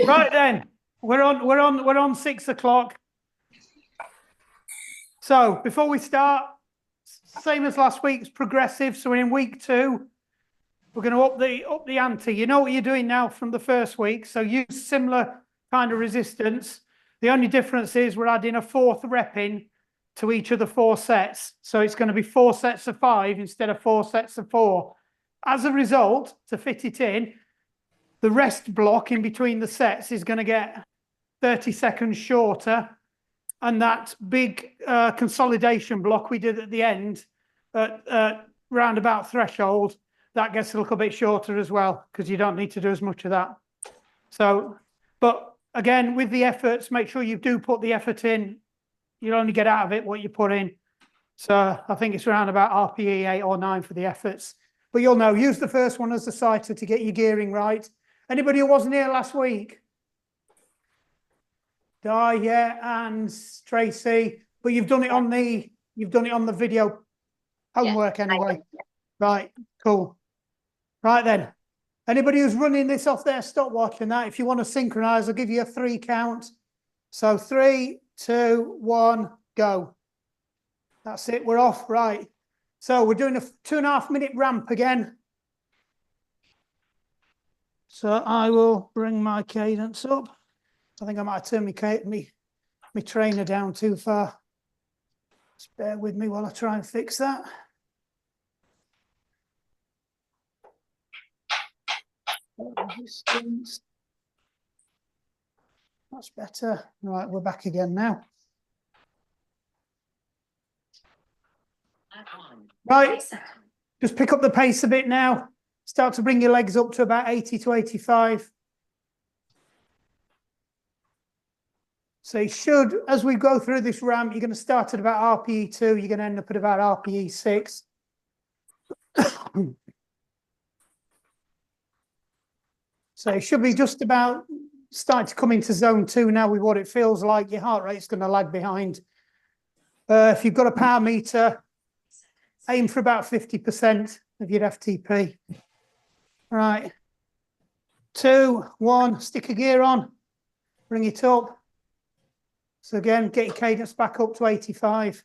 Right then, we're on 6 o'clock. So before we start, same as last week's progressive. So we're in week 2. We're going to up the ante. You know what you're doing now from the first week. So use similar kind of resistance. The only difference is we're adding a 4th rep in to each of the 4 sets. So it's going to be 4 sets of 5 instead of 4 sets of 4. As a result, to fit it in, the rest block in between the sets is going to get 30 seconds shorter. And that big consolidation block we did at the end, roundabout threshold, that gets a little bit shorter as well, because you don't need to do as much of that. So, but again, with the efforts, make sure you do put the effort in. You'll only get out of it what you put in. So I think it's around about RPE 8 or 9 for the efforts. But you'll know, use the first one as the sighter to get your gearing right. Anybody who wasn't here last week? Di, yeah, and Tracy, but you've done it on the video homework anyway. Right, cool. Right then, anybody who's running this off their stopwatch and that, if you want to synchronize, I'll give you a 3 count. So 3, 2, 1, go. That's it, we're off, right. So we're doing a 2.5 minute ramp again. So I will bring my cadence up. I think I might turn my trainer down too far. Just bear with me while I try and fix that. That's better. Right, we're back again now. Right, just pick up the pace a bit now. Start to bring your legs up to about 80 to 85. So you should, as we go through this ramp, you're going to start at about RPE 2, you're going to end up at about RPE 6. So you should be just about starting to come into zone 2 now with what it feels like. Your heart rate's going to lag behind. If you've got a power meter, aim for about 50% of your FTP. Right. 2, 1, stick a gear on, bring it up. So again, get your cadence back up to 85.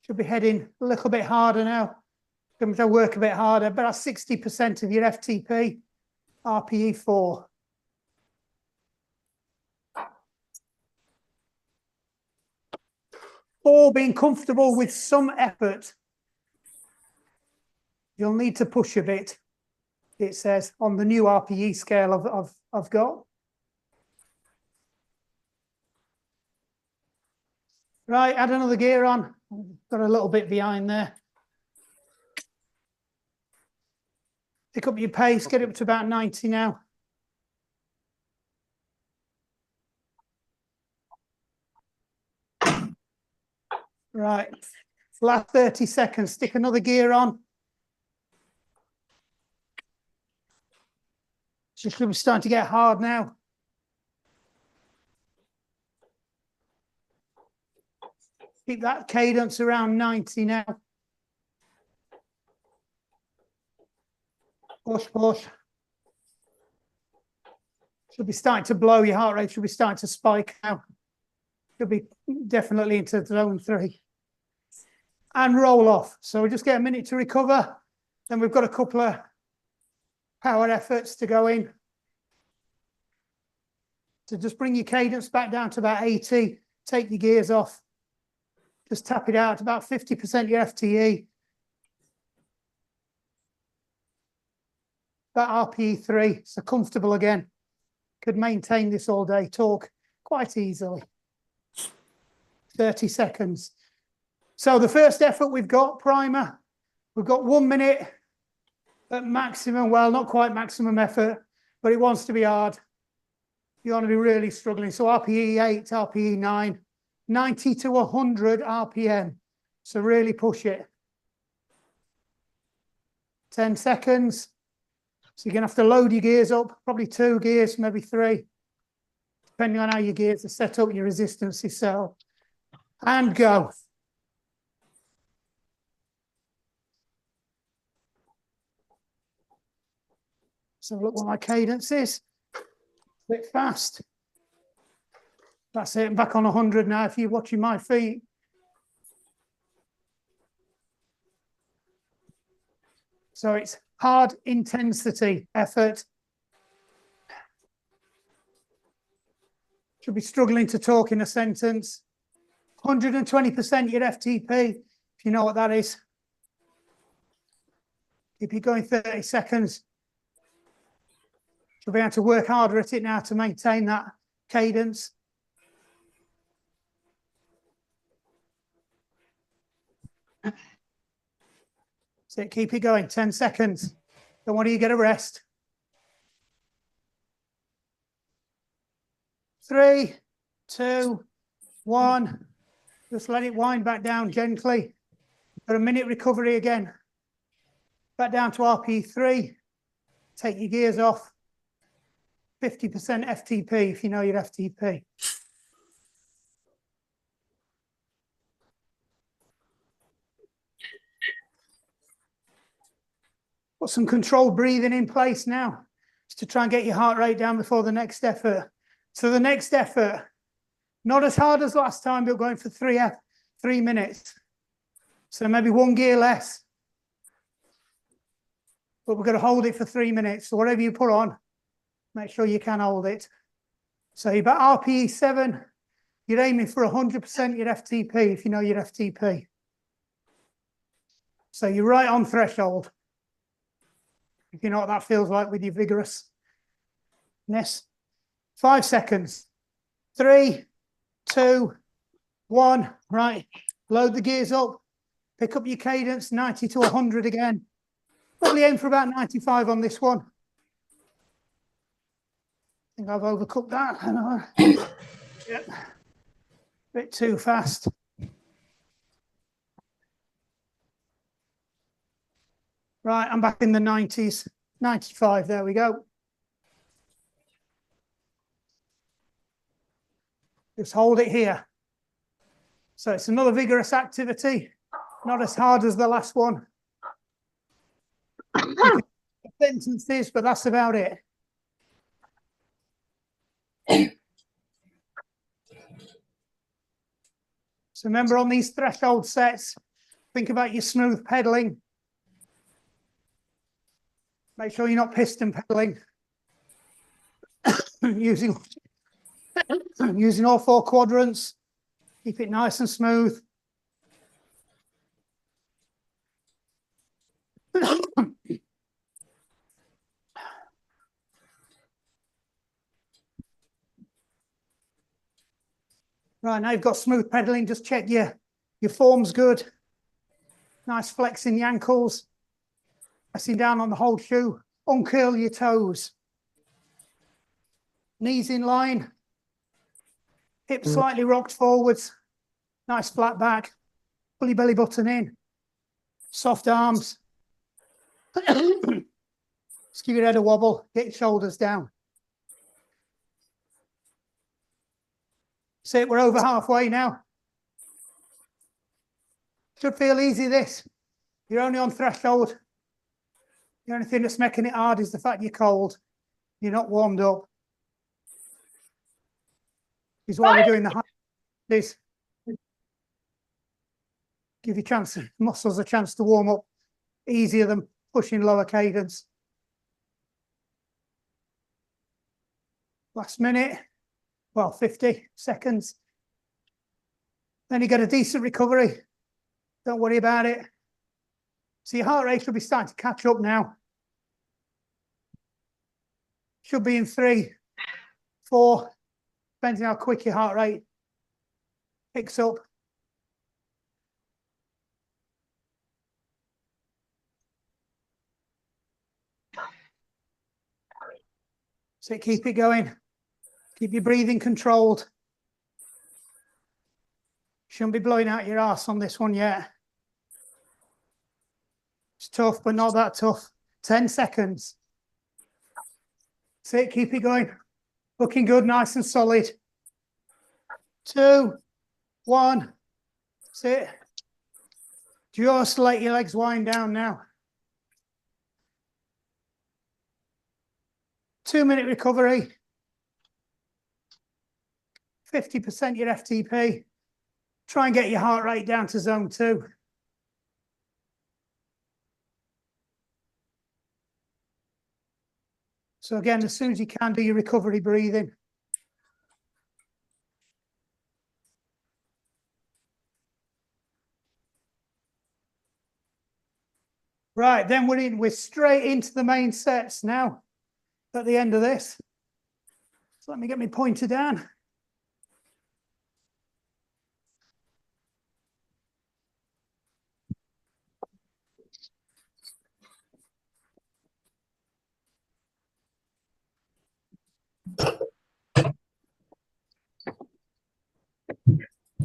Should be heading a little bit harder now. Going to work a bit harder, about 60% of your FTP, RPE 4. Or being comfortable with some effort. You'll need to push a bit, it says, on the new RPE scale I've got. Right, add another gear on. Got a little bit behind there. Pick up your pace, get up to about 90 now. Right, last 30 seconds, stick another gear on. Just starting to get hard now. Keep that cadence around 90 now. Push, push. Should be starting to blow. Your heart rate should be starting to spike now. Should be definitely into zone 3. And roll off. So we just get a minute to recover. Then we've got a couple of power efforts to go in. So just bring your cadence back down to about 80. Take your gears off. Just tap it out, about 50% your FTE. About RPE 3, so comfortable again. Could maintain this all day, talk quite easily. 30 seconds. So the first effort we've got, primer. We've got 1 minute at maximum, well, not quite maximum effort, but it wants to be hard. You want to be really struggling. So RPE 8, RPE 9. 90 to 100 RPM. So really push it. 10 seconds. So you're going to have to load your gears up, probably 2 gears, maybe 3, depending on how your gears are set up, your resistance is set up. And go. So look what my cadence is. bit fast. That's it. I'm back on 100 now if you're watching my feet. So it's hard intensity effort. Should be struggling to talk in a sentence. 120% your FTP, if you know what that is. Keep it going 30 seconds. You'll be able to work harder at it now to maintain that cadence. So keep it going, 10 seconds. Don't want you to get a rest. 3, 2, 1. Just let it wind back down gently. Got a minute recovery again. Back down to RP3. Take your gears off. 50% FTP if you know your FTP. Put some controlled breathing in place now, just to try and get your heart rate down before the next effort. So the next effort, not as hard as last time, but going for 3 minutes. So maybe 1 gear less. But we're going to hold it for 3 minutes. So whatever you put on, make sure you can hold it. So you're about RPE 7, you're aiming for 100% your FTP if you know your FTP. So you're right on threshold. If you know what that feels like with your vigorousness. 5 seconds. 3, 2, 1. Right. Load the gears up. Pick up your cadence, 90 to 100 again. Probably aim for about 95 on this one. I think I've overcooked that. Yep. Bit too fast. Right, I'm back in the 90s. 95, there we go. Just hold it here. So it's another vigorous activity, not as hard as the last one. Sentences, but that's about it. So remember on these threshold sets, think about your smooth pedaling. Make sure you're not piston pedaling. using all 4 quadrants. Keep it nice and smooth. Right, now you've got smooth pedaling, just check your form's good. Nice flex in the ankles. Pressing down on the whole shoe. Uncurl your toes. Knees in line. Hips slightly rocked forwards. Nice flat back. Pull your belly button in. Soft arms. Just give your head a wobble. Get your shoulders down. See, we're over halfway now. Should feel easy, this. You're only on threshold. The only thing that's making it hard is the fact you're cold. You're not warmed up. This is why we're doing the high. This. Give your muscles a chance to warm up easier than pushing lower cadence. Last minute. Well, 50 seconds. Then you get a decent recovery. Don't worry about it. So your heart rate should be starting to catch up now. Should be in 3, 4, depending on how quick your heart rate picks up. So keep it going. Keep your breathing controlled. Shouldn't be blowing out your arse on this one yet. It's tough, but not that tough. 10 seconds. That's it, keep it going. Looking good, nice and solid. 2, 1. That's it. Just let your legs wind down now. 2-minute recovery. 50% your FTP. Try and get your heart rate down to zone 2. So again, as soon as you can, do your recovery breathing. Right, then we're straight into the main sets now at the end of this. So let me get my pointer down.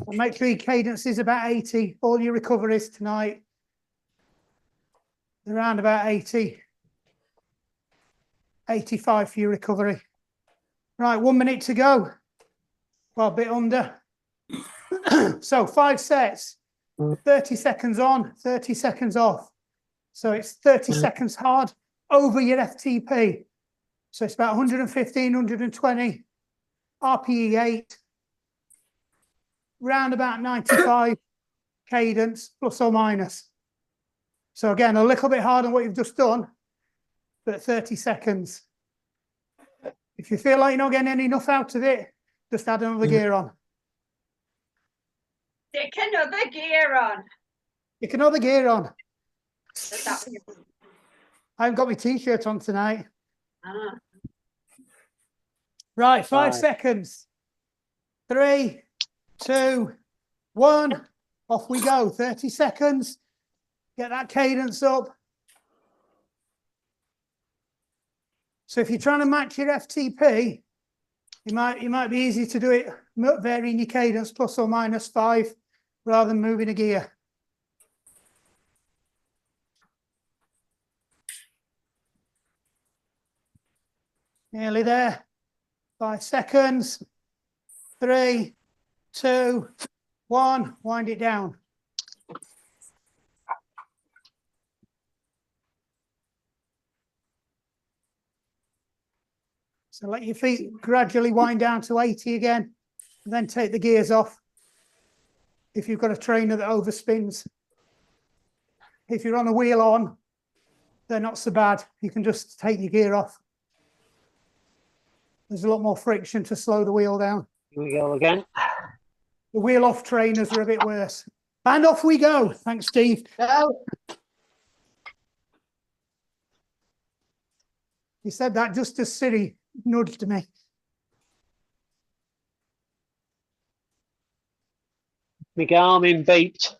And make sure your cadence is about 80. All your recoveries tonight, around about 80, 85 for your recovery. Right, 1 minute to go. Well, a bit under. So 5 sets, 30 seconds on, 30 seconds off. So it's 30 seconds hard over your FTP. So it's about 115, 120, RPE 8, round about 95 cadence, plus or minus. So again, a little bit harder than what you've just done, but 30 seconds. If you feel like you're not getting enough out of it, just add another gear on. Stick another gear on. Stick another gear on. I haven't got my t-shirt on tonight. Ah. Right, 5 seconds. 3, 2, 1. Off we go. 30 seconds. Get that cadence up. So if you're trying to match your FTP, it might be easy to do it varying your cadence plus or minus 5 rather than moving a gear. Nearly there. 5 seconds. 3, 2, 1. Wind it down. So let your feet gradually wind down to 80 again, and then take the gears off if you've got a trainer that overspins. If you're on a wheel on, they're not so bad. You can just take your gear off. There's a lot more friction to slow the wheel down. Here we go again. The wheel off trainers are a bit worse. And off we go. Thanks, Steve. No. He said that just as Siri nudged me. My Garmin beeped.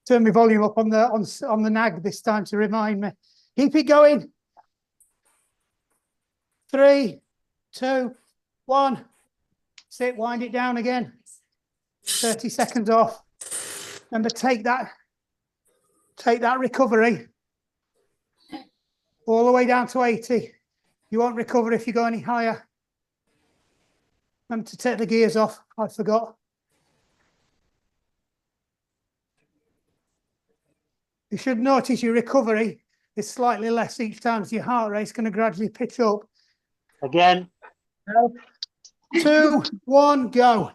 Turn my volume up on the nag this time to remind me. Keep it going. 3, 2, 1. Sit, wind it down again. 30 seconds off. Remember, take that recovery all the way down to 80. You won't recover if you go any higher. Remember to take the gears off. I forgot. You should notice your recovery is slightly less each time, so your heart rate's going to gradually pitch up. Again. 2, 1, go.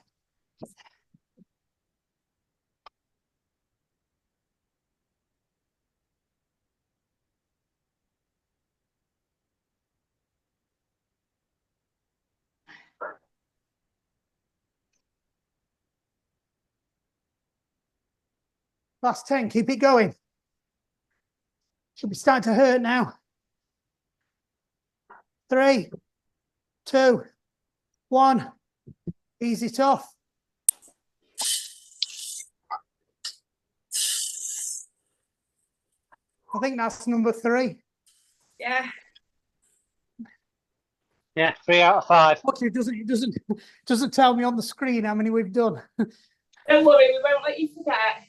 Last 10, keep it going. Should be starting to hurt now. 3, 2, 1. Ease it off. I think that's number 3. Yeah. Yeah, 3 out of 5. Actually, it doesn't tell me on the screen how many we've done. Don't worry, we won't let you forget.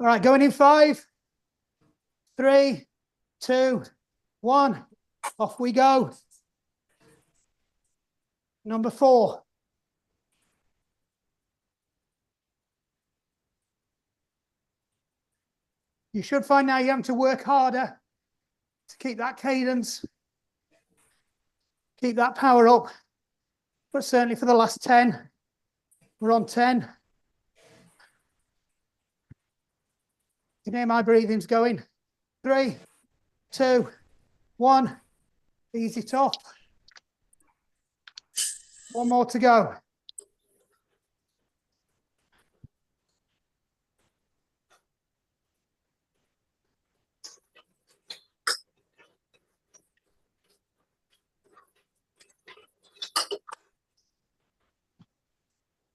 All right, going in 5, 3, 2, 1. Off we go. Number 4. You should find now you have to work harder to keep that cadence, keep that power up. But certainly for the last 10, we're on 10. You can hear my breathing's going. 3, 2, 1. Ease it off. 1 more to go.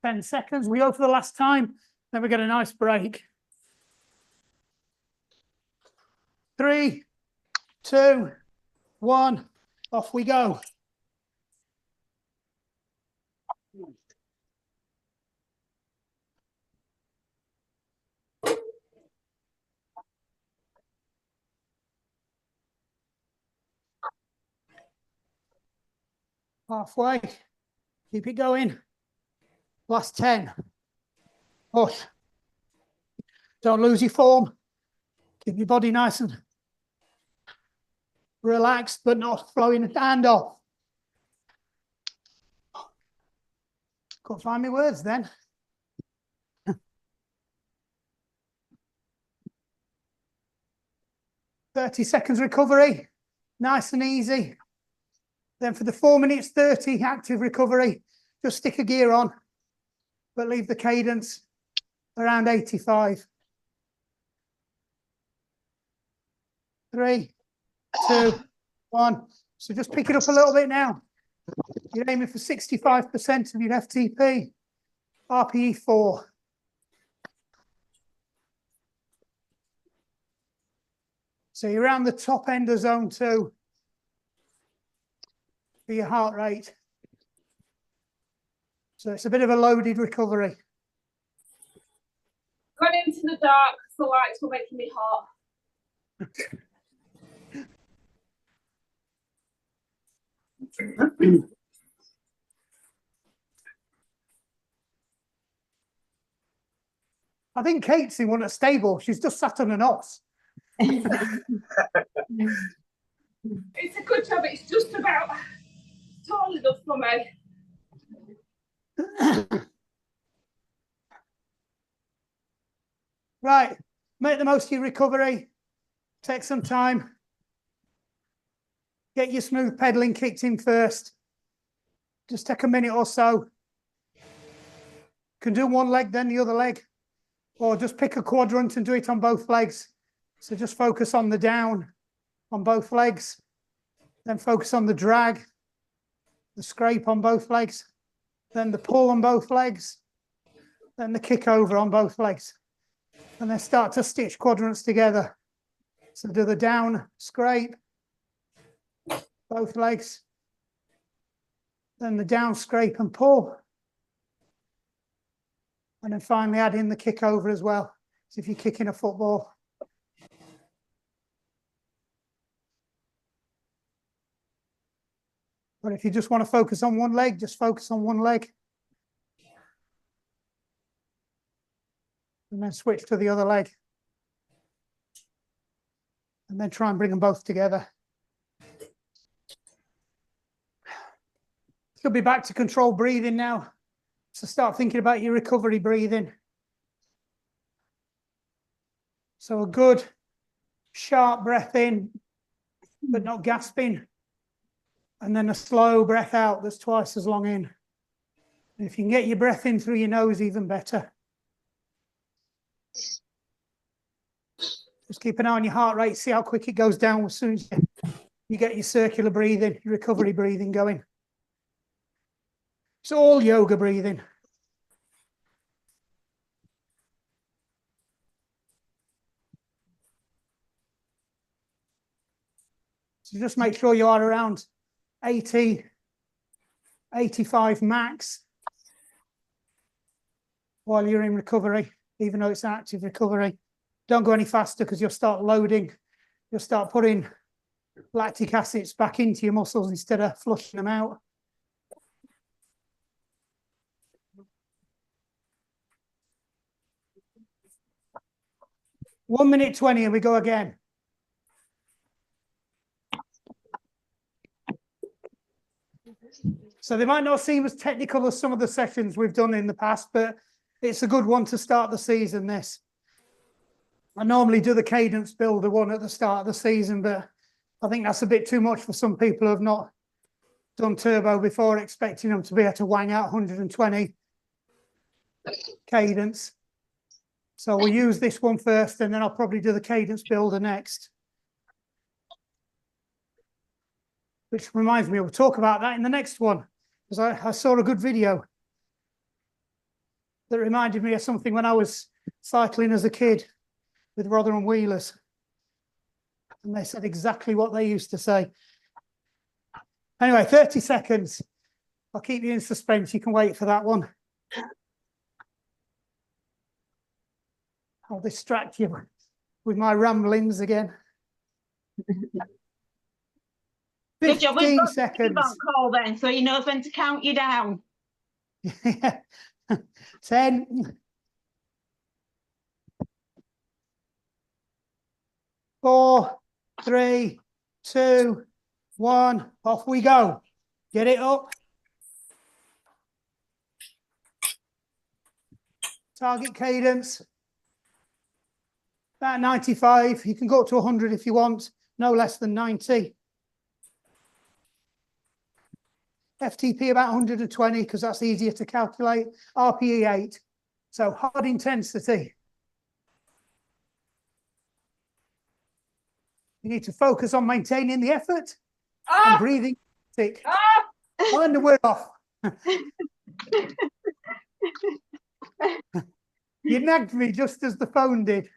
Ten seconds. We go for the last time. Then we get a nice break. 3, 2, 1. Off we go. Halfway. Keep it going. Last 10. Push. Don't lose your form. Keep your body nice and relaxed, but not throwing the hand off. Can't find my words then. 30 seconds recovery. Nice and easy. Then for the 4 minutes 30 active recovery, just stick a gear on, but leave the cadence around 85. 3, 2, 1. So just pick it up a little bit now. You're aiming for 65% of your FTP. RPE 4. So you're around the top end of zone 2 for your heart rate. So it's a bit of a loaded recovery. Gone into the dark, the lights were making me hot. I think Kate's in one at stable. She's just sat on an ox. It's a good job, it's just about tall enough for me. Right, make the most of your recovery. Take some time. Get your smooth pedaling kicked in first. Just take a minute or so. You can do one leg, then the other leg, or just pick a quadrant and do it on both legs. So just focus on the down on both legs, then focus on the drag, the scrape on both legs, then the pull on both legs, then the kick over on both legs. And then start to stitch quadrants together. So do the down, scrape, both legs, then the down, scrape and pull. And then finally add in the kick over as well. So if you're kicking a football. But if you just want to focus on one leg, just focus on one leg. And then switch to the other leg. And then try and bring them both together. You'll be back to controlled breathing now. So start thinking about your recovery breathing. So a good sharp breath in, but not gasping. And then a slow breath out that's twice as long in. And if you can get your breath in through your nose, even better. Just keep an eye on your heart rate, see how quick it goes down as soon as you get your circular breathing, your recovery breathing going. It's all yoga breathing. So just make sure you are around 80, 85 max while you're in recovery, even though it's active recovery. Don't go any faster because you'll start loading. You'll start putting lactic acids back into your muscles instead of flushing them out. 1 minute 20 and we go again. So they might not seem as technical as some of the sessions we've done in the past, but it's a good one to start the season, this. I normally do the cadence builder one at the start of the season, but I think that's a bit too much for some people who have not done turbo before, expecting them to be able to wang out 120 cadence. So we'll use this one first, and then I'll probably do the cadence builder next. Which reminds me, we'll talk about that in the next one, because I saw a good video that reminded me of something when I was cycling as a kid with Rotherham Wheelers. And they said exactly what they used to say. Anyway, 30 seconds. I'll keep you in suspense. You can wait for that one. I'll distract you with my ramblings again. Good job. We've 15 got seconds. the call then, so he knows when to count you down. 10. 4, 3, 2, 1. Off we go. Get it up. Target cadence. About 95. You can go up to 100 if you want. No less than 90. FTP about 120 because that's easier to calculate. RPE 8. So hard intensity. You need to focus on maintaining the effort and breathing. Find the word off. You nagged me just as the phone did.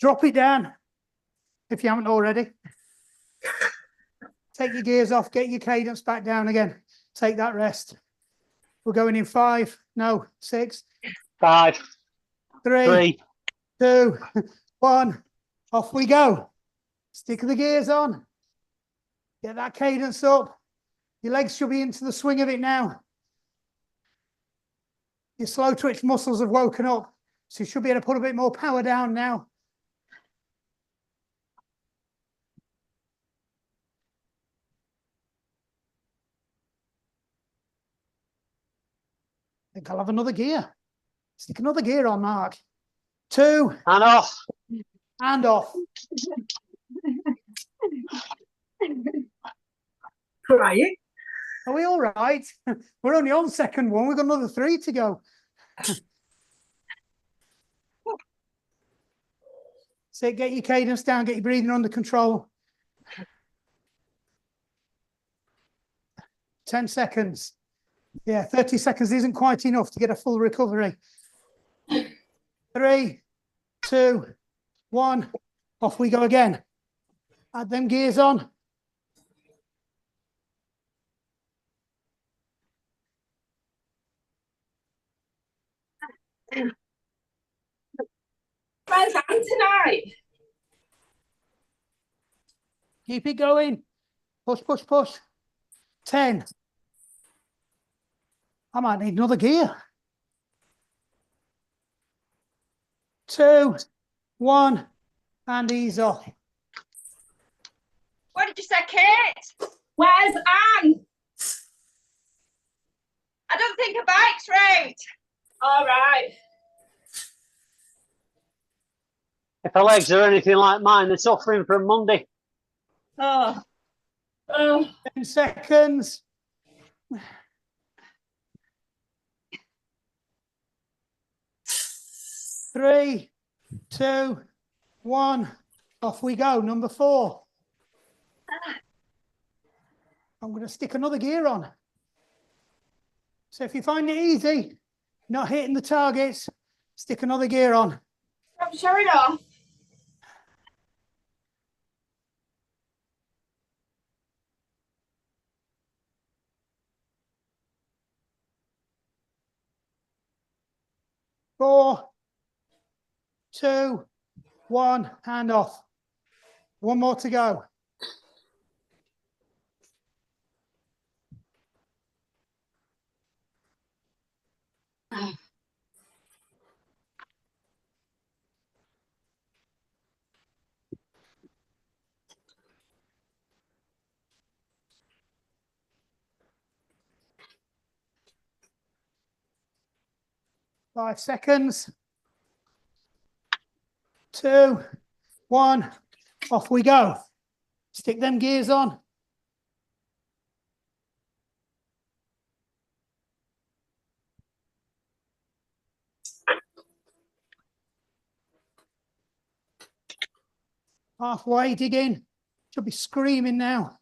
Drop it down if you haven't already. Take your gears off, get your cadence back down again. Take that rest. We're going in 5, no, 6, 5, 3, 2, 1. Off we go. Stick the gears on. Get that cadence up. Your legs should be into the swing of it now. Your slow twitch muscles have woken up, so you should be able to put a bit more power down now. I think I'll have another gear. Stick another gear on, Mark. 2. and off. And off. Right. Are we all right? We're only on second one. We've got another 3 to go. So get your cadence down, get your breathing under control. 10 seconds. Yeah, 30 seconds isn't quite enough to get a full recovery. 3, 2, 1. Off we go again. Add them gears on. Where's Anne tonight? Keep it going. Push, push, push. 10. I might need another gear. 2, 1, and ease off. What did you say, Kate? Where's Anne? I don't think a bike's right. All right. If her legs are anything like mine, they're suffering from Monday. Oh, 10 seconds. 3, 2, 1. Off we go. Number 4. I'm going to stick another gear on. So if you find it easy, not hitting the targets, stick another gear on. Show it off. Four, 2, 1, hand off. One more to go. 5 seconds. 2, 1, off we go. Stick them gears on. Halfway, dig in. Should be screaming now.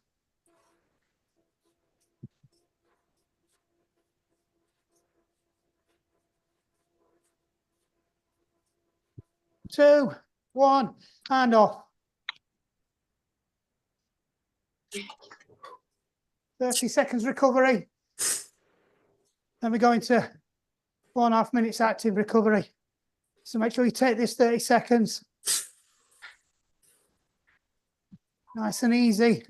Two, 1, and off. 30 seconds recovery. Then we go into 4.5 minutes active recovery. So make sure you take this 30 seconds. Nice and easy.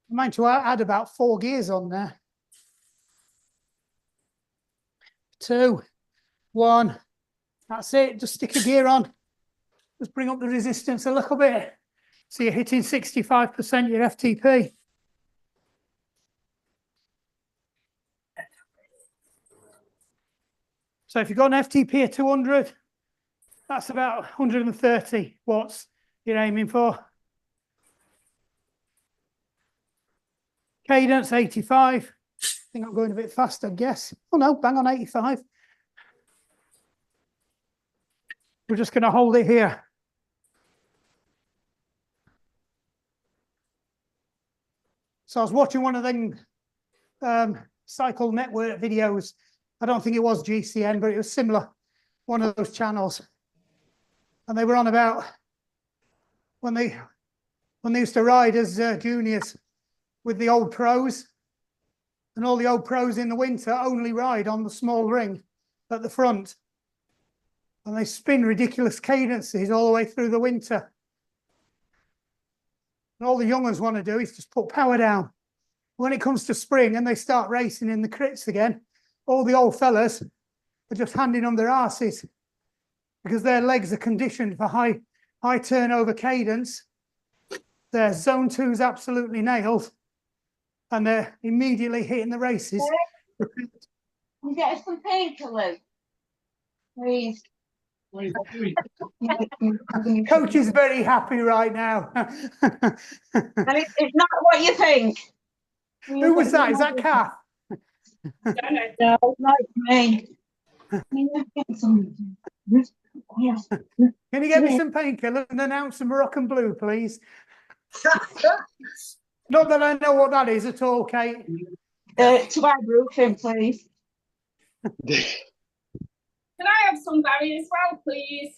I meant to add about 4 gears on there. 2, 1. That's it. Just stick a gear on. Just bring up the resistance a little bit. So you're hitting 65% your FTP. So if you've got an FTP of 200, that's about 130 watts you're aiming for. Cadence 85. I think I'm going a bit fast, I guess. Oh no, bang on 85. We're just going to hold it here. So I was watching one of them cycle network videos. I don't think it was GCN, but it was similar, one of those channels. And they were on about when they used to ride as juniors with the old pros, and all the old pros in the winter only ride on the small ring at the front, and they spin ridiculous cadences all the way through the winter. And all the young ones want to do is just put power down. When it comes to spring and they start racing in the crits again, all the old fellas are just handing on their arses because their legs are conditioned for high turnover cadence. Their zone 2 is absolutely nailed, and they're immediately hitting the races. Can you get us some painkillers, please? Coach is very happy right now. And it's not what you think. Who was that? Is that Kath? No, it's not me. Can you get some? Yes. Can you get me some painkillers and announce some Moroccan blue, please? Not that I know what that is at all, Kate. To ibuprofen, please. Can I have some, Barry, as well, please?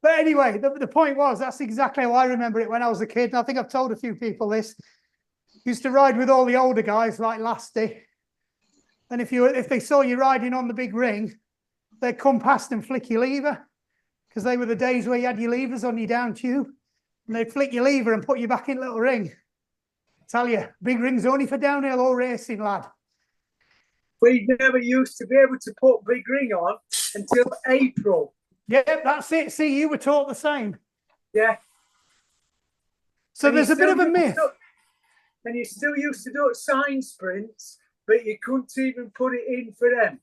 But anyway, the point was, that's exactly how I remember it when I was a kid. And I think I've told a few people this. Used to ride with all the older guys like Lasty. And if they saw you riding on the big ring, they'd come past and flick your lever, because they were the days where you had your levers on your down tube, and they'd flick your lever and put you back in little ring. I tell you, big ring's only for downhill or racing, lad. We never used to be able to put big ring on until April. Yeah, that's it. See, you were taught the same. Yeah. So And there's you a bit of a still used myth. to- And you still used to do sign sprints, but you couldn't even put it in for them.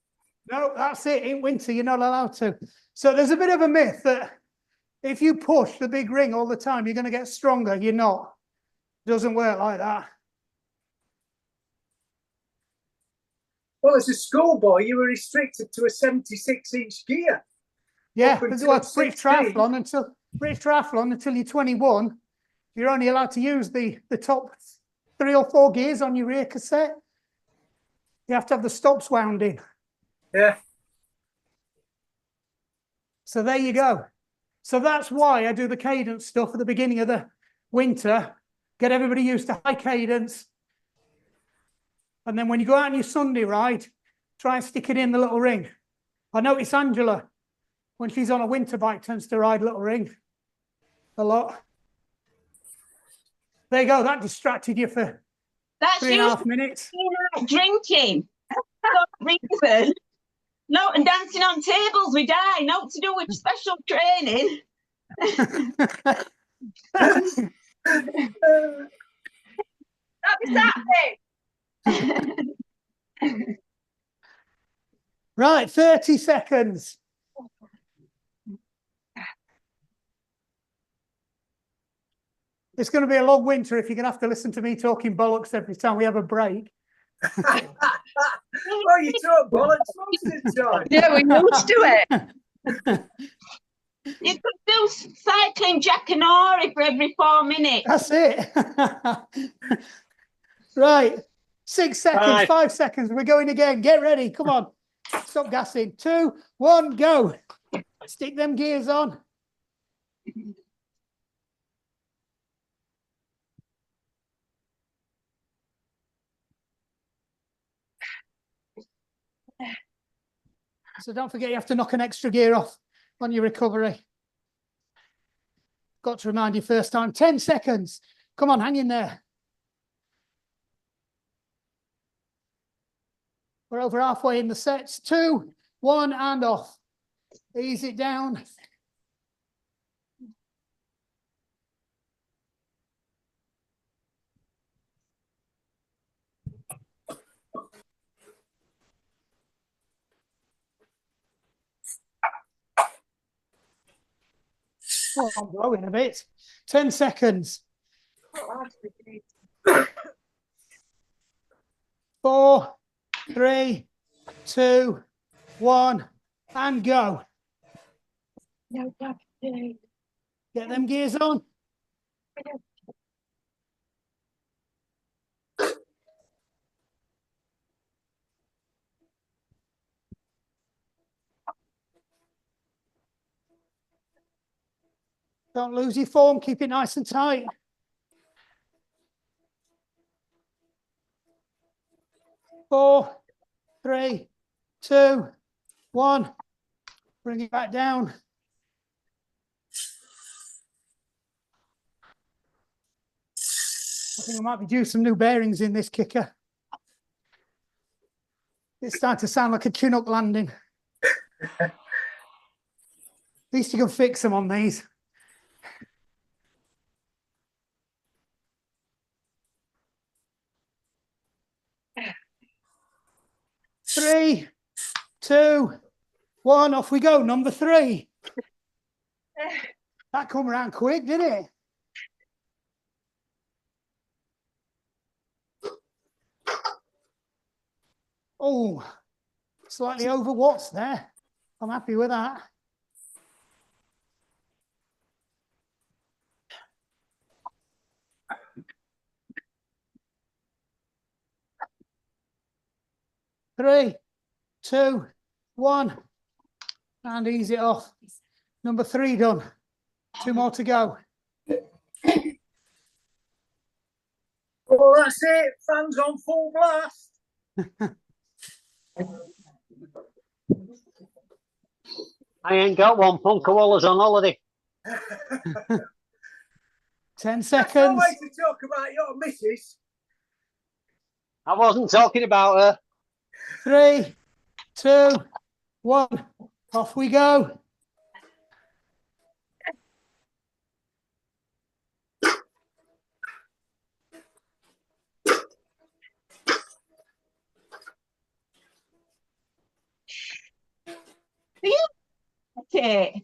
No, that's it. In winter, you're not allowed to. So there's a bit of a myth that if you push the big ring all the time, you're going to get stronger. You're not. It doesn't work like that. Well, as a schoolboy, you were restricted to a 76-inch gear. Yeah, Up because until it's British 16. triathlon until you're 21, you're only allowed to use the top 3 or 4 gears on your rear cassette. You have to have the stops wound in. Yeah. So there you go. So that's why I do the cadence stuff at the beginning of the winter, get everybody used to high cadence. And then when you go out on your Sunday ride, try and stick it in the little ring. I notice Angela, when she's on a winter bike, tends to ride little ring a lot. There you go. That distracted you for That's 3.5 minutes. Drinking. Reason. No, and dancing on tables, we die. Not to do with special training. That'd be Saturday. Right, 30 seconds. It's going to be a long winter if you're going to have to listen to me talking bollocks every time we have a break. Oh, you talk bollocks most of the time. Yeah, we're used to it. You could do cycling Jack and Ori for every 4 minutes. That's it. Right, 6 seconds, 5 seconds. We're going again. Get ready. Come on. Stop gassing. 2, 1, go. Stick them gears on. So don't forget you have to knock an extra gear off on your recovery. Got to remind you first time. 10 seconds. Come on, hang in there. We're over halfway in the sets. 2, 1, and off. Ease it down. Oh, I'm blowing a bit. 10 seconds. 4, 3, 2, 1, and go. Get them gears on. Don't lose your form. Keep it nice and tight. Four, 3, 2, 1. Bring it back down. I think I might be due some new bearings in this kicker. It's starting to sound like a Chinook landing. At least you can fix them on these. 3, 2, 1, off we go. Number 3. That come around quick, didn't it? Oh, slightly over watts there. I'm happy with that. Three, 2, 1, and ease it off. Number 3 done. 2 more to go. Oh, that's it. Fans on full blast. I ain't got one. Punker Waller's on holiday. 10 That's no seconds. way to talk about your missus. I wasn't talking about her. 3, 2, 1, off we go. Okay.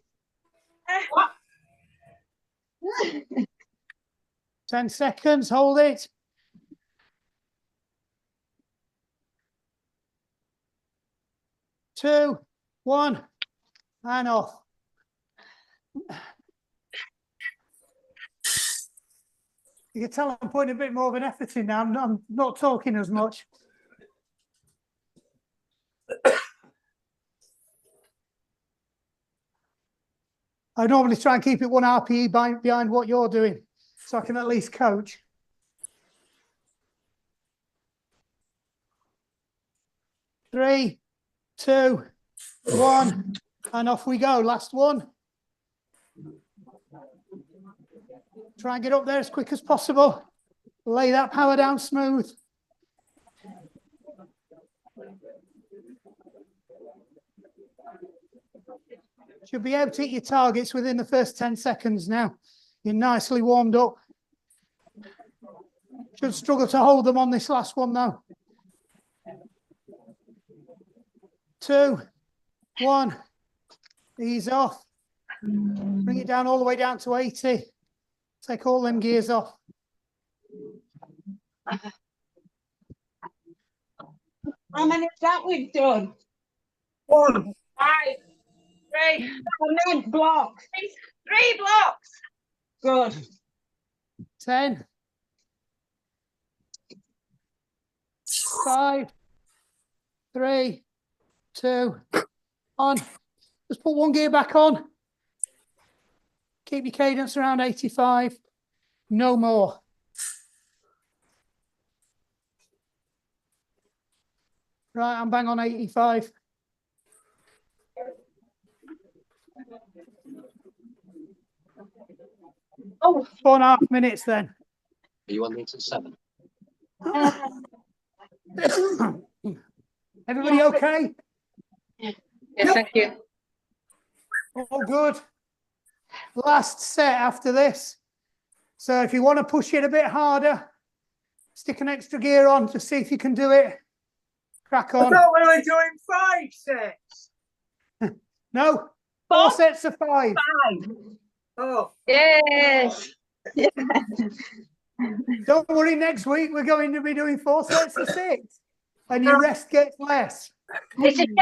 10 seconds, hold it. 2, 1, and off. You can tell I'm putting a bit more of an effort in now. I'm not talking as much. I normally try and keep it 1 RPE behind what you're doing, so I can at least coach. Three, 2, 1, and off we go. Last one. Try and get up there as quick as possible. Lay that power down smooth. Should be able to hit your targets within the first 10 seconds now. You're nicely warmed up. Should struggle to hold them on this last one though. 2, 1. Ease off. Bring it down all the way down to 80. Take all them gears off. How many of that we've done? 1. 5, 3, How many blocks? 3 blocks. Good. 10. 5, 3, 2, 1. Just put one gear back on. Keep your cadence around 85. No more. Right, I'm bang on 85. Oh, 4.5 minutes then. Are you on meter 7? Everybody okay? yes, thank you. All good. Last set after this. So if you want to push it a bit harder, stick an extra gear on to see if you can do it. Crack I on. thought we were doing 5 sets. No, 4 sets of 5. Oh, Yes. Don't worry, next week we're going to be doing 4 sets of 6. And your rest gets less. It's a shame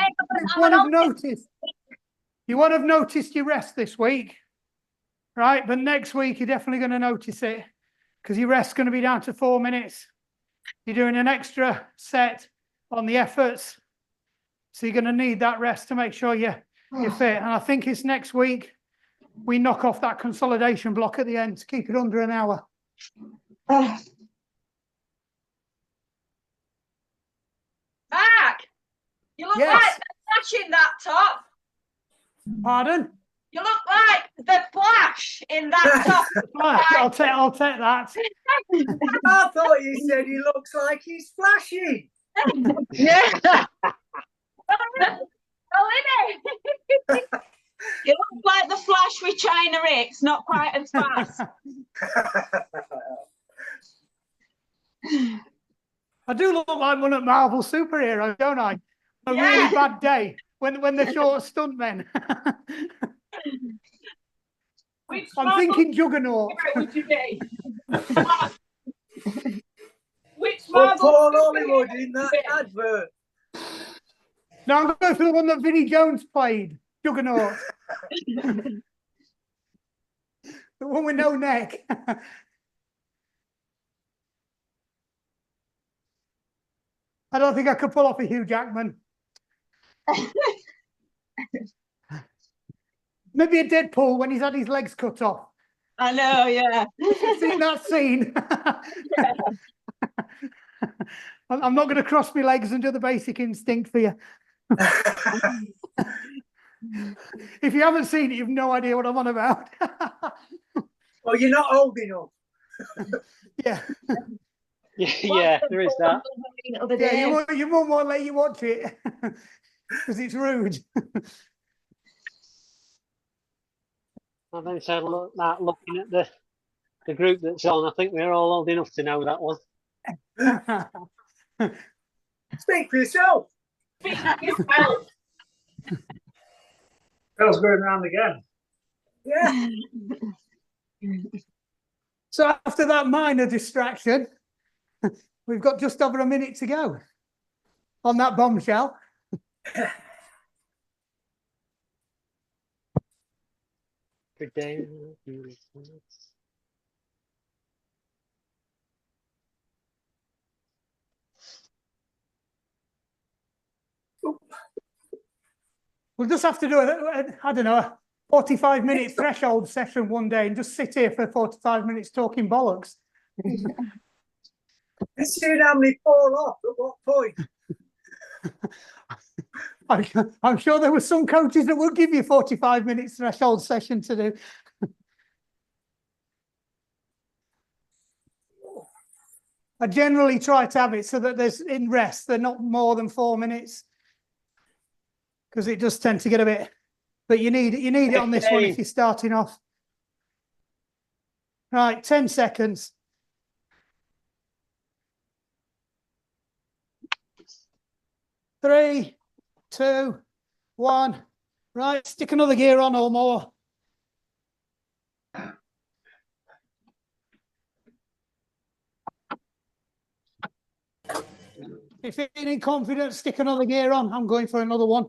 You won't have noticed your rest this week. Right, but next week you're definitely going to notice it because your rest's going to be down to 4 minutes. You're doing an extra set on the efforts. So you're going to need that rest to make sure you're fit. And I think it's next week we knock off that consolidation block at the end to keep it under an hour. Mark, you look Yes. like the Flash in that top. Pardon? You look like the Flash in that top. Right, I'll take that. I thought you said he looks like he's flashing. Yeah. Oh, isn't it? You look like the Flash with China X, not quite as fast. I do look like one of Marvel superheroes, don't I? A really bad day when they're short stuntmen. Which I'm Marvel thinking Juggernaut. superhero would you be? Which Well, Marvel Paul superhero Hollywood would in you that be? advert. No, I'm going for the one that Vinnie Jones played, Juggernaut. The one with no neck. I don't think I could pull off a Hugh Jackman. Maybe a Deadpool when he's had his legs cut off. I know, yeah. Seen that scene? I'm not going to cross my legs and do the Basic Instinct for you. If you haven't seen it, you've no idea what I'm on about. Well, you're not old enough. Yeah. Yeah, there is that. Yeah, your mum won't let you watch it because it's rude. I then said, look, that looking at the group that's on, I think we're all old enough to know that one. Speak for yourself. Bell's going round again. Yeah. So after that minor distraction, we've got just over a minute to go on that bombshell. Good day. We'll just have to do I don't know, a 45-minute threshold session one day and just sit here for 45 minutes talking bollocks. Let's see how many fall off at what point. I'm sure there were some coaches that will give you 45 minutes threshold session to do. I generally try to have it so that there's in rest, they're not more than 4 minutes. Because it does tend to get a bit, but you need it on this one if you're starting off. Right, 10 seconds. 3, 2, 1. Right, stick another gear on or more. If you're feeling confident, stick another gear on. I'm going for another one.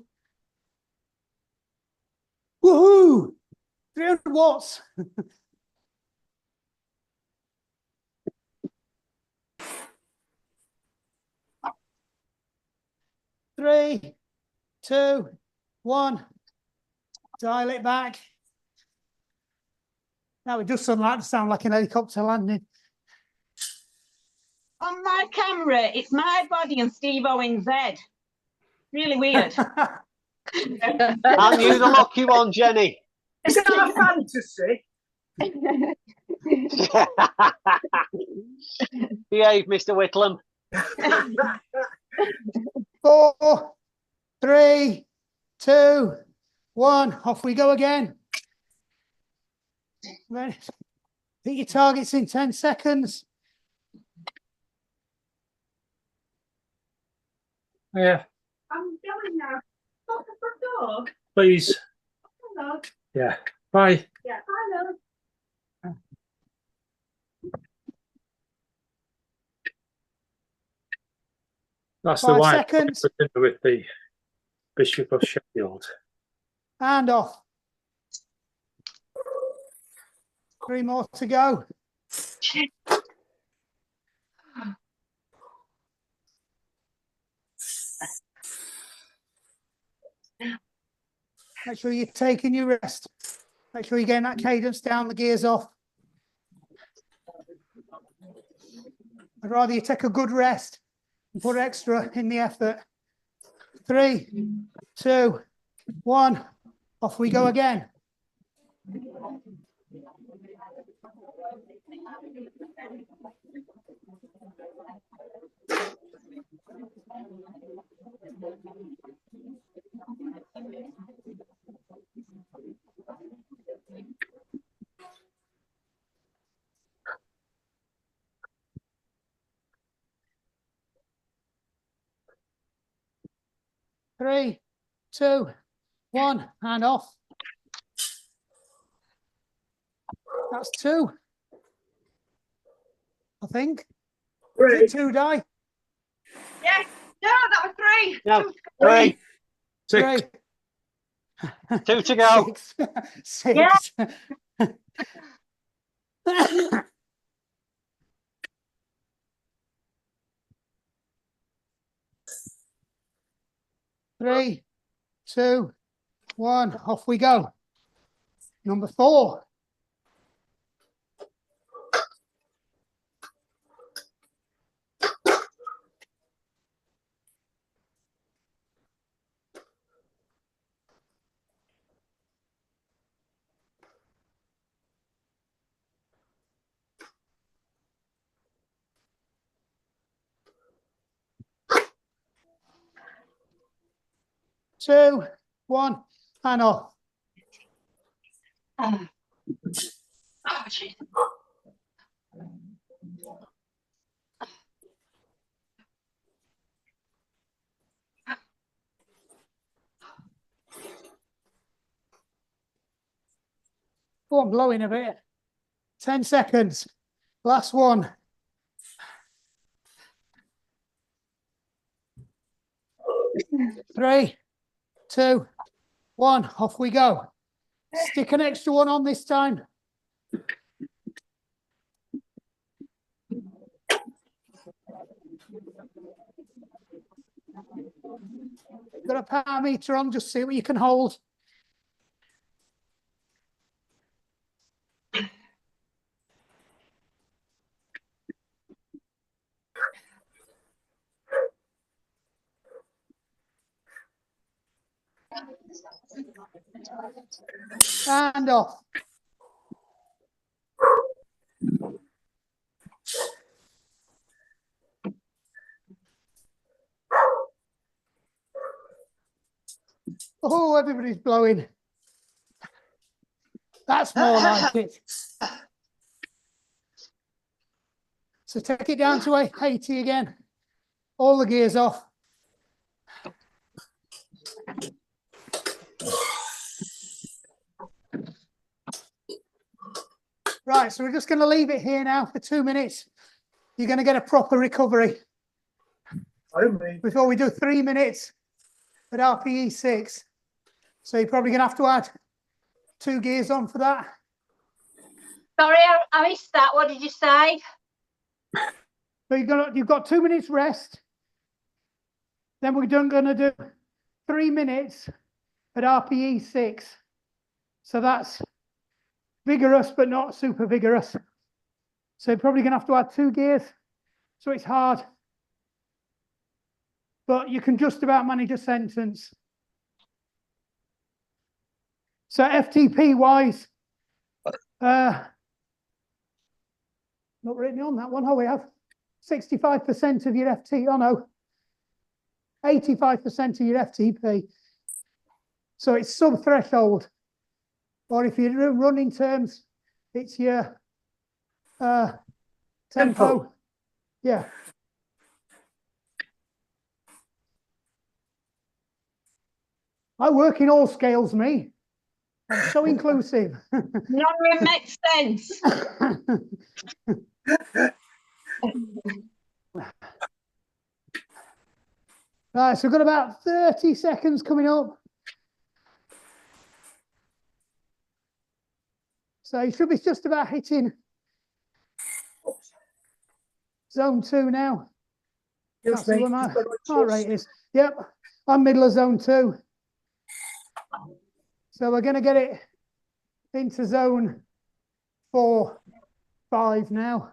Woohoo! 300 watts. Three, 2, 1. Dial it back. Now it does sound like an helicopter landing. On my camera, it's my body and Steve Owen's head. Really weird. Aren't you the lucky one, Jenny? Is that a fantasy? Behave, Mr. Whitlam. 4, 3, 2, 1. Off we go again. Right. Hit your targets in 10 seconds. Yeah, I'm going now. Got the front door. please. Hello. Yeah. Bye. Yeah, hello. That's 5 the wife seconds. with the Bishop of Sheffield. And off. 3 more to go. Make sure you're taking your rest. Make sure you're getting that cadence down, the gears off. I'd rather you take a good rest and put extra in the effort. 3, 2, 1. Off we go again. Three, 2, 1, and off. That's 2. I think. Is it 2, Di? Yes. No, that was 3. No, 3, 6. 3. 2 to go. 6. Three, 2, 1. Off we go. Number 4. Two, 1, and off. Oh, geez. Oh, I'm blowing a bit. 10 seconds. Last one. Three, 2, 1. Off we go. Stick an extra one on this time. Got a power meter on, just see what you can hold. And off. Oh, everybody's blowing. That's more like it. So take it down to 80 again. All the gears off. Right, so we're just going to leave it here now for 2 minutes. You're going to get a proper recovery I mean, before we do 3 minutes at RPE 6. So you're probably going to have to add 2 gears on for that. Sorry, I missed that. What did you say? So you've got 2 minutes rest. Then we're going to do 3 minutes at RPE 6. So that's vigorous, but not super vigorous. So you're probably going to have to add 2 gears. So it's hard. But you can just about manage a sentence. So FTP wise, not written on that one. Oh, we have 65% of your FT. Oh no, 85% of your FTP. So it's sub threshold. Or if you run in terms, it's your tempo. Yeah. I work in all scales, me. I'm so inclusive. None of it makes sense. Right, so we've got about 30 seconds coming up. So you should be just about hitting zone 2 now. just That's me. where my heart rate is. Yep, I'm middle of zone 2. So we're going to get it into zone 4, 5 now.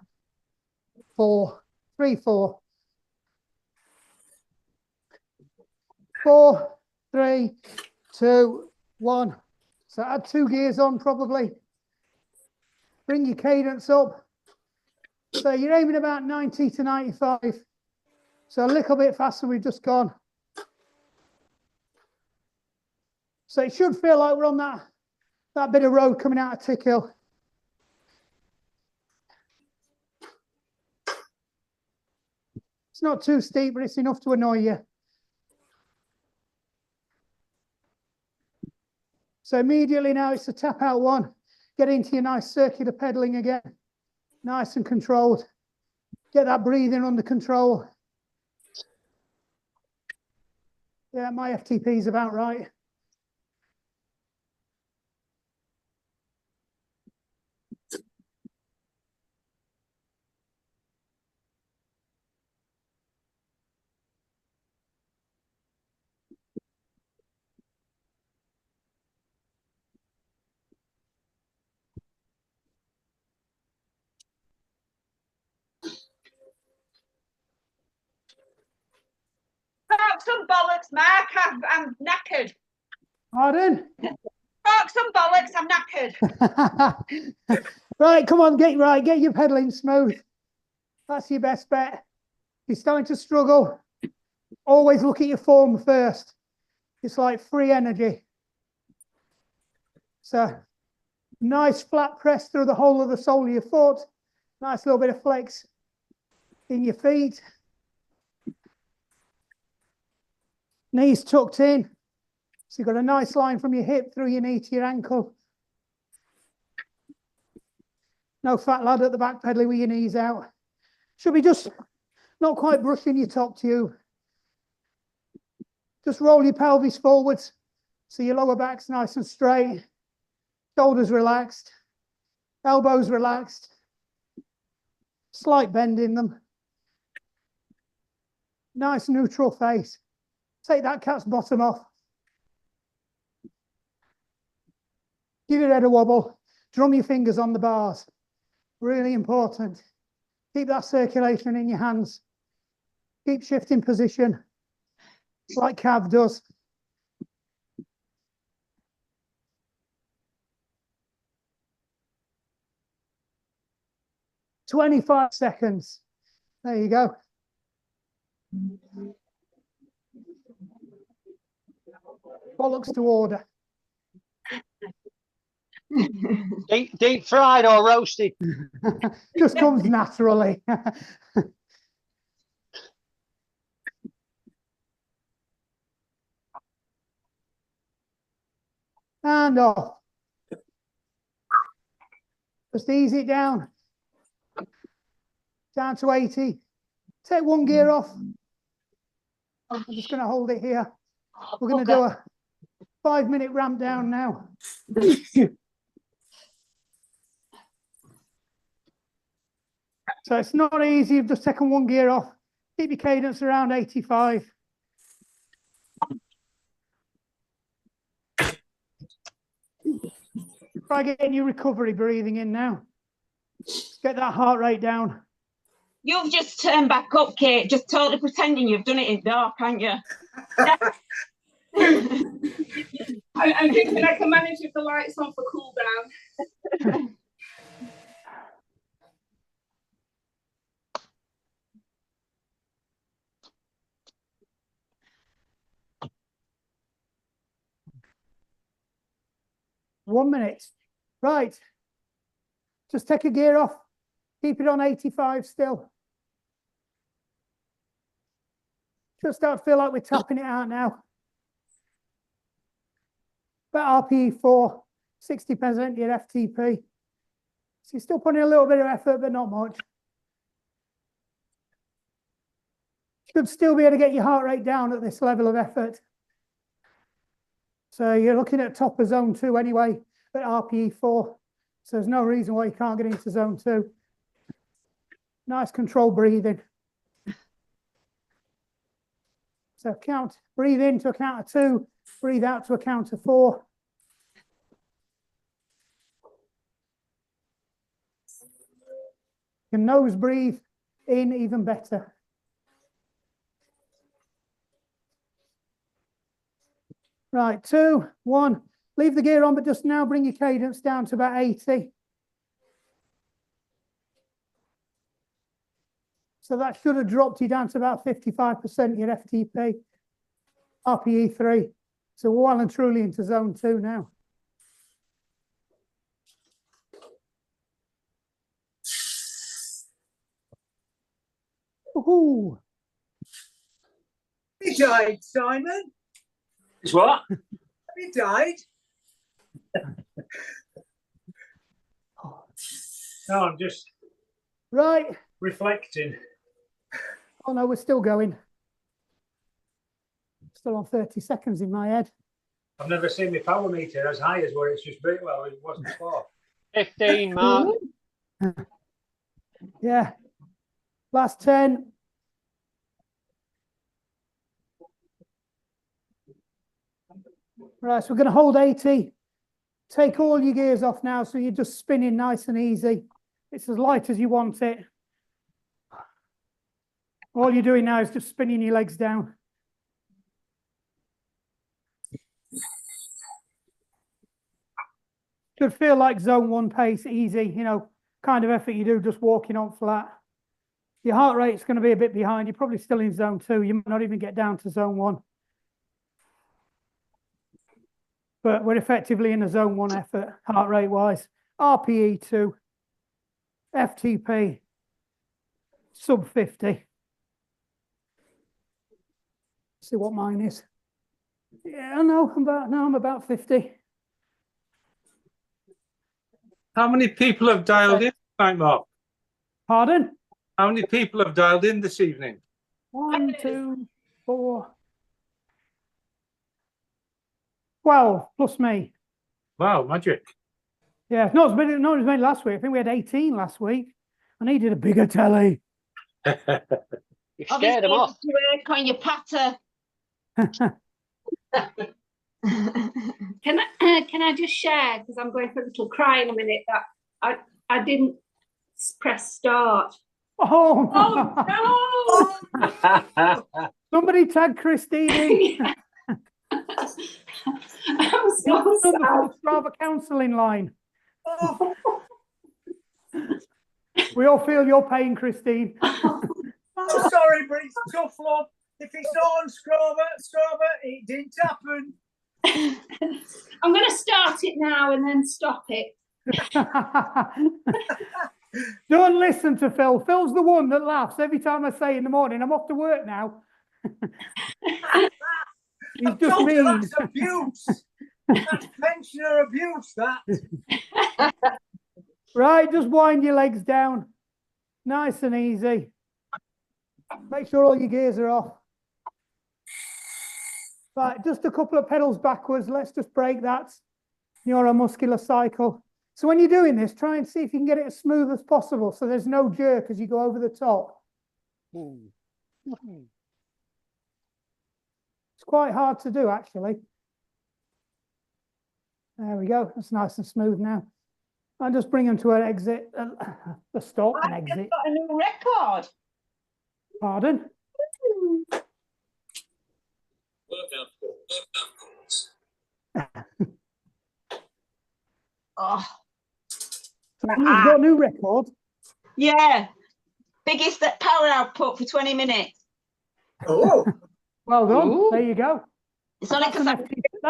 4, 3, 4. 4, 3, 2, 1. So add 2 gears on probably. Bring your cadence up. So you're aiming about 90 to 95. So a little bit faster we've just gone. So it should feel like we're on that bit of road coming out of Tick Hill. It's not too steep, but it's enough to annoy you. So immediately now it's a tap out one. Get into your nice circular pedaling again. Nice and controlled. Get that breathing under control. Yeah, my FTP is about right. Bark some bollocks, Mark. I'm knackered. Pardon? Bark some bollocks. I'm knackered. Right, come on, get your pedaling smooth. That's your best bet. If you're starting to struggle, always look at your form first. It's like free energy. So nice flat press through the whole of the sole of your foot. Nice little bit of flex in your feet. Knees tucked in. So you've got a nice line from your hip through your knee to your ankle. No fat lad at the back pedaling with your knees out. Should be just not quite brushing your top tube. Just roll your pelvis forwards so your lower back's nice and straight. Shoulders relaxed. Elbows relaxed. Slight bend in them. Nice neutral face. Take that cat's bottom off. Give your head a wobble. Drum your fingers on the bars. Really important. Keep that circulation in your hands. Keep shifting position like Cav does. "25 seconds. There you go. Bollocks to order. Deep fried or roasted? Just comes naturally. And off. Just ease it down. Down to 80. Take one gear off. I'm just going to hold it here. We're going to do a 5-minute ramp down now. So it's not easy. You've just taken one gear off. Keep your cadence around 85. Try getting your recovery breathing in now. Just get that heart rate down. You've just turned back up, Kate, just totally pretending you've done it in dark, haven't you? I'm thinking I can manage if the light's on for cool down. 1 minute. Right. Just take a gear off. Keep it on 85 still. Just start to feel like we're tapping it out now. About RPE 4, 60% your FTP. So you're still putting a little bit of effort, but not much. Should still be able to get your heart rate down at this level of effort. So you're looking at top of zone 2 anyway, at RPE 4. So there's no reason why you can't get into zone 2. Nice controlled breathing. So breathe in to a count of 2, breathe out to a count of 4. You can nose breathe in even better. Right, 2, 1. Leave the gear on, but just now bring your cadence down to about 80. So that should have dropped you down to about 55% your FTP, RPE 3. So we're well and truly into zone 2 now. Ooh. He died, Simon. It's what? He died. No, I'm just Right. reflecting. Oh no, we're still going. Still on 30 seconds in my head. I've never seen my power meter as high as where it's just been. Well, it wasn't before. 15, Mark. Yeah. Last 10. Right, so we're going to hold 80. Take all your gears off now, so you're just spinning nice and easy. It's as light as you want it. All you're doing now is just spinning your legs down. Should feel like zone 1 pace, easy, you know, kind of effort you do just walking on flat. Your heart rate's going to be a bit behind. You're probably still in zone 2. You might not even get down to zone 1. But we're effectively in a zone 1 effort, heart rate wise. RPE 2, FTP, sub 50. See what mine is. Yeah, I'm about 50. How many people have dialed in tonight, Mark? Pardon? How many people have dialed in this evening? 1, 2, 4, 12 plus me. Wow, magic. Yeah, not as many last week. I think we had 18 last week. I needed a bigger telly. You scared them off. You work on your patter. Can I just share, because I'm going for a little cry in a minute, that I didn't press start. Oh, Oh somebody tag Christine. no! I'm so sad. Strava counselling line. We all feel your pain, Christine. I'm sorry, but it's tough, love. If it's not on Strava, it didn't happen. I'm going to start it now and then stop it. Don't listen to Phil. Phil's the one that laughs every time I say in the morning, I'm off to work now. He's I've just told you mean. that's abuse. That's pensioner abuse, that. Right, just wind your legs down. Nice and easy. Make sure all your gears are off. Right, just a couple of pedals backwards. Let's just break that neuromuscular cycle. So when you're doing this, try and see if you can get it as smooth as possible so there's no jerk as you go over the top. It's quite hard to do, actually. There we go. That's nice and smooth now. I'll just bring them to an exit, a stop and exit. Got a new record. Pardon? Oh, So you've got a new record. yeah. Biggest power output for 20 minutes. Oh, Well done. Ooh. There you go. It's only That's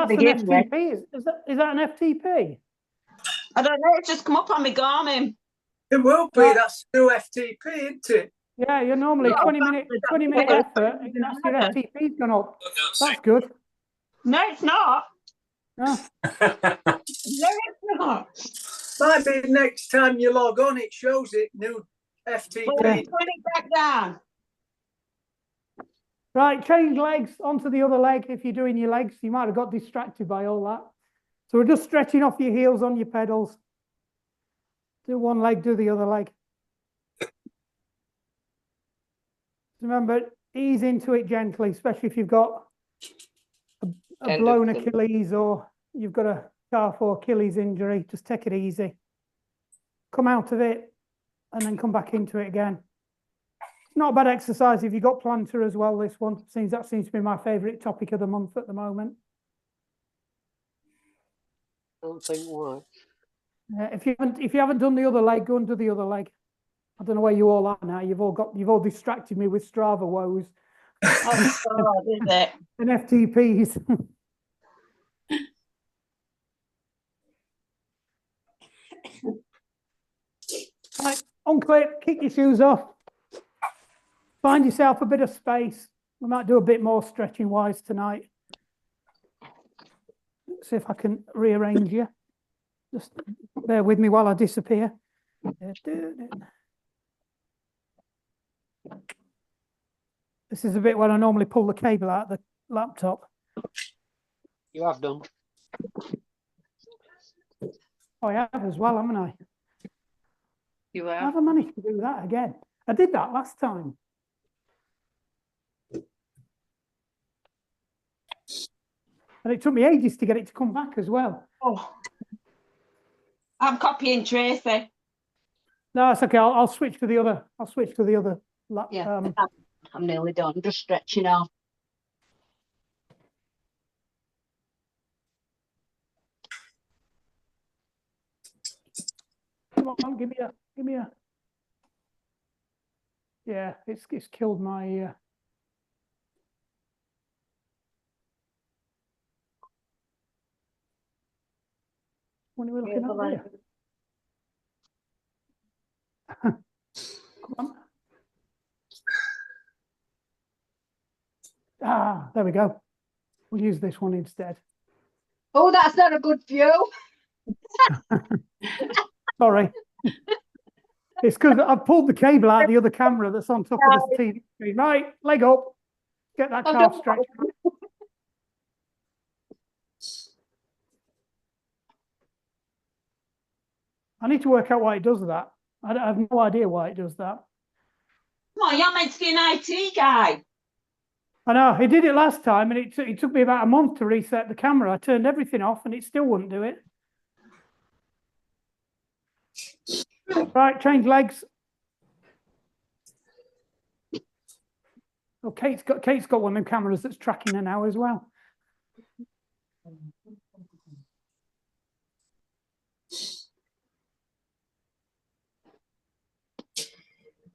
because an FTP. Is that an FTP? I don't know. It's just come up on my Garmin. it will be. That's new FTP, isn't it? Yeah, you're normally Yeah, 20-minute effort. And that's your FTP's gone up. That's good. No, it's not. No. No, it's not. Might be next time you log on, it shows it new FTP. Well, let's put it back down. Right, change legs onto the other leg. If you're doing your legs, you might have got distracted by all that. So we're just stretching off your heels on your pedals. Do one leg, do the other leg. Remember, ease into it gently, especially if you've got a blown Achilles or you've got a calf or Achilles injury. Just take it easy. Come out of it and then come back into it again. It's not a bad exercise if you've got plantar as well, this one. That seems to be my favourite topic of the month at the moment. Don't think why. If you haven't done the other leg, go and do the other leg. I don't know where you all are now. You've all distracted me with Strava woes Oh, God, is it? and FTPs. Right, unclip, kick your shoes off. Find yourself a bit of space. We might do a bit more stretching wise tonight. See if I can rearrange you. Just bear with me while I disappear. This is a bit where I normally pull the cable out of the laptop. You have done. Oh, I have as well, haven't I? You I are. haven't managed to do that again. I did that last time. And it took me ages to get it to come back as well. Oh. I'm copying Tracy. No, it's okay. I'll switch to the other. I'll switch to the other. Yeah. I'm nearly done. Just stretching off. Come on, give me a. Yeah, it's killed my. When are we looking at there? Come on. Ah, there we go. We'll use this one instead. Oh, that's not a good view. Sorry. It's because I've pulled the cable out of the other camera that's on top of this TV screen. Right, leg up. Get that calf stretched. I need to work out why it does that. I have no idea why it does that. Come on, you're meant to be an IT guy. I know, he did it last time and it took me about a month to reset the camera. I turned everything off and it still wouldn't do it. Right, change legs. Oh, Kate's got one of them cameras that's tracking her now as well.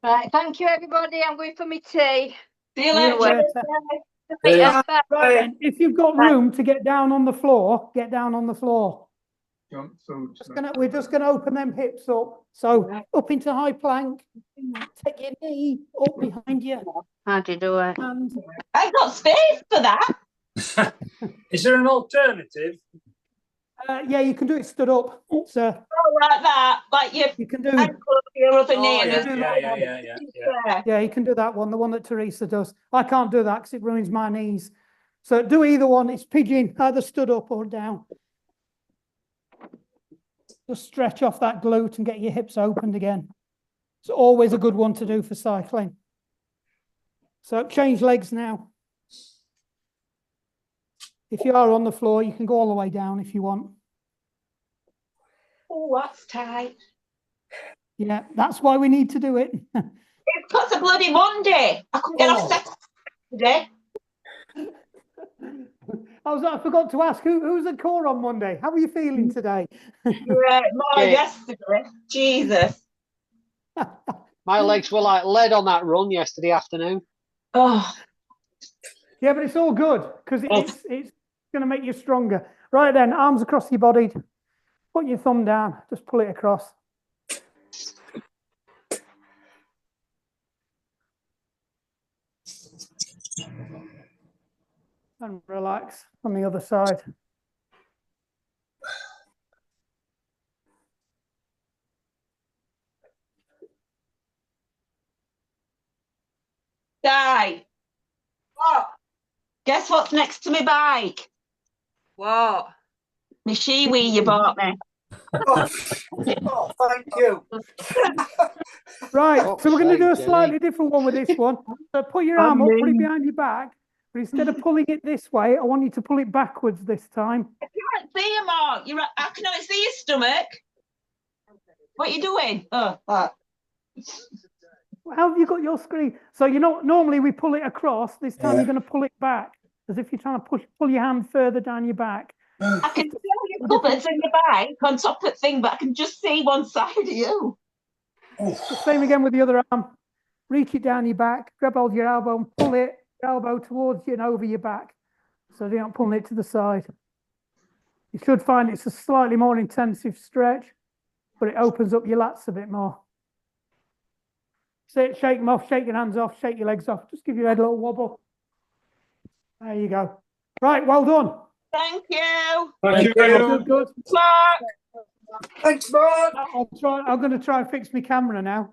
Right, thank you everybody. I'm going for my tea. See you later. Yes, bye. Right, and if you've got room to get down on the floor, get down on the floor. We're just gonna open them hips up. So up into high plank. Take your knee up behind you. How do you do it? And I've got space for that. Is there an alternative? yeah, you can do it stood up. It's Oh, like that, like your You can do, ankle of your other Oh, knee. yeah, do yeah. yeah, you can do that one, the one that Teresa does. I can't do that because it ruins my knees. So do either one. It's pigeon, either stood up or down. Just stretch off that glute and get your hips opened again. It's always a good one to do for cycling. So change legs now. If you are on the floor, you can go all the way down if you want. Oh, that's tight. Yeah, that's why we need to do it. It's because of bloody Monday. I couldn't get off Saturday. I forgot to ask, who's at core on Monday? How are you feeling today? Yeah, more yesterday. Jesus. My legs were like lead on that run yesterday afternoon. Oh, Yeah, but it's all good because it's going to make you stronger. Right then, arms across your body. Put your thumb down. Just pull it across. And relax on the other side. Di, What? guess what's next to my bike? What? My Shiwi you bought me. Oh, thank you. Right, Fuck's so we're going to do a sake, slightly Jenny. different one with this one. So put your arm up, put it behind your back, but instead of pulling it this way, I want you to pull it backwards this time. I can't see you, Mark. I can only see your stomach. What are you doing? Oh, that. How have you got your screen? So you know, normally we pull it across. This time Yeah. you're going to pull it back, as if you're trying to pull your hand further down your back. I can see all your cupboards in your bike on top of the thing, but I can just see one side of you. The same again with the other arm. Reach it down your back, grab hold of your elbow and pull it, your elbow towards you and over your back. So you're not pulling it to the side. You should find it's a slightly more intensive stretch, but it opens up your lats a bit more. Shake them off, shake your hands off, shake your legs off. Just give your head a little wobble. There you go. Right, well done. Thank you. Good, good. Mark. Thanks, Mark. I'm going to try and fix my camera now.